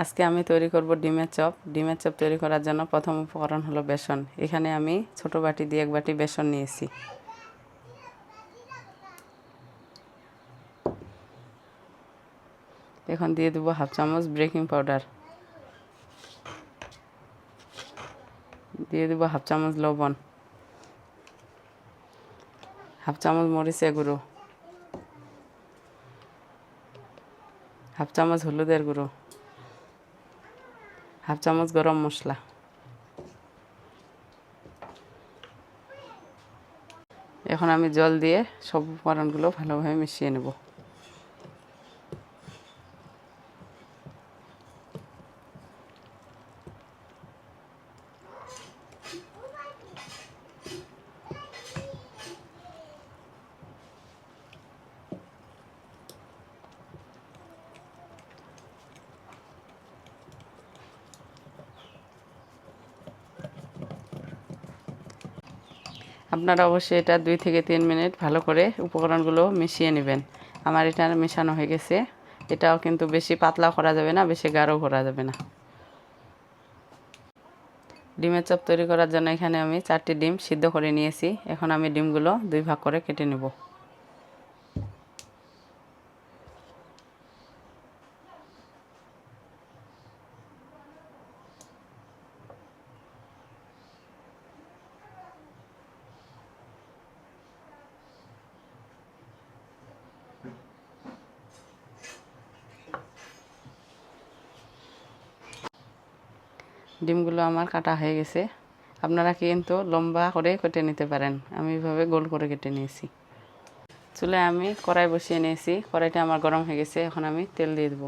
আজকে আমি তৈরি করব ডিমের চপ। ডিমের চপ তৈরি করার জন্য প্রথম উপকরণ হলো বেসন। এখানে আমি ছোট বাটি দিয়ে 1 বাটি বেসন নিয়েছি। এখন দিয়ে দেব হাফ চামচ বেকিং পাউডার, দিয়ে দেব হাফ চামচ লবণ, হাফ চামচ মরিচের গুঁড়ো, হাফ চামচ হলুদের গুঁড়ো, হাফ চামচ গরম মশলা। এখন আমি জল দিয়ে সব উপকরণগুলো ভালোভাবে মিশিয়ে নেব। আপনারা অবশ্যই এটা 2 থেকে 3 মিনিট ভালো করে উপকরণগুলো মিশিয়ে নেবেন। আমার এটা মেশানো হয়ে গেছে। এটাও কিন্তু বেশি পাতলা করা যাবে না, বেশি গাঢ় করা যাবে না। ডিমের চপ তৈরি করার জন্য এখানে আমি 4টি ডিম সিদ্ধ করে নিয়েছি। এখন আমি ডিমগুলো 2 ভাগ করে কেটে নেব। ডিমগুলো আমার কাটা হয়ে গেছে। আপনারা কিন্তু লম্বা করে কেটে নিতে পারেন। আমি এইভাবে গোল করে কেটে নিয়েছি। চুলায় আমি কড়াই বসিয়ে নিয়েছি। কড়াইটা আমার গরম হয়ে গেছে। এখন আমি তেল দিয়ে দেব।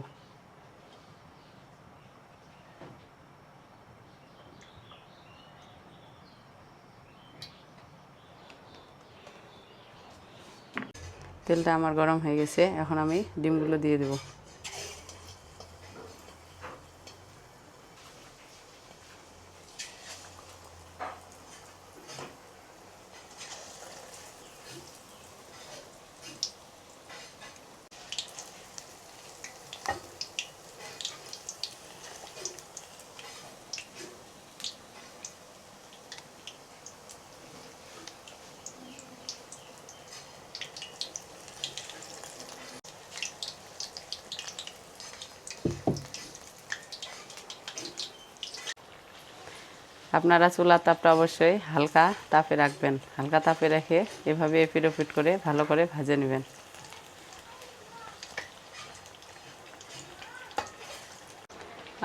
তেলটা আমার গরম হয়ে গেছে। এখন আমি ডিমগুলো দিয়ে দেব। আপনারা চুলার তাপটা অবশ্যই হালকা তাপে রাখবেন। হালকা তাপে রেখে এভাবে এপিট ওপিট করে ভালো করে ভেজে নেবেন।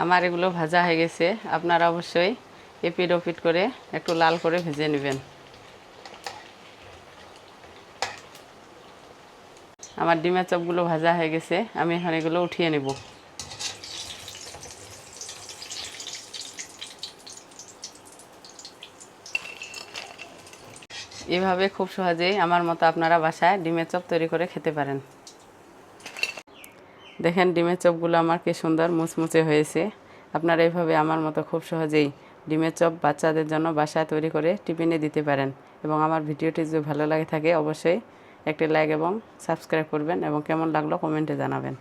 আমার এগুলো ভাজা হয়ে গেছে। আপনারা অবশ্যই এপিট ওপিট করে একটু লাল করে ভেজে নেবেন। আমার ডিমের চপগুলো ভাজা হয়ে গেছে। আমি এখন এগুলো উঠিয়ে নেব। এভাবে খুব সহজেই আমার মতো আপনারা বাসায় ডিমের চপ তৈরি করে খেতে পারেন। দেখেন ডিমের চপগুলো আমার কি সুন্দর মুচমুচে হয়েছে। আপনারা এইভাবে আমার মতো খুব সহজেই ডিমের চপ বাচ্চাদের জন্য বাসায় তৈরি করে টিফিনে দিতে পারেন। এবং আমার ভিডিওটি যদি ভালো লাগে থাকে অবশ্যই একটি লাইক এবং সাবস্ক্রাইব করবেন এবং কেমন লাগলো কমেন্টে জানাবেন।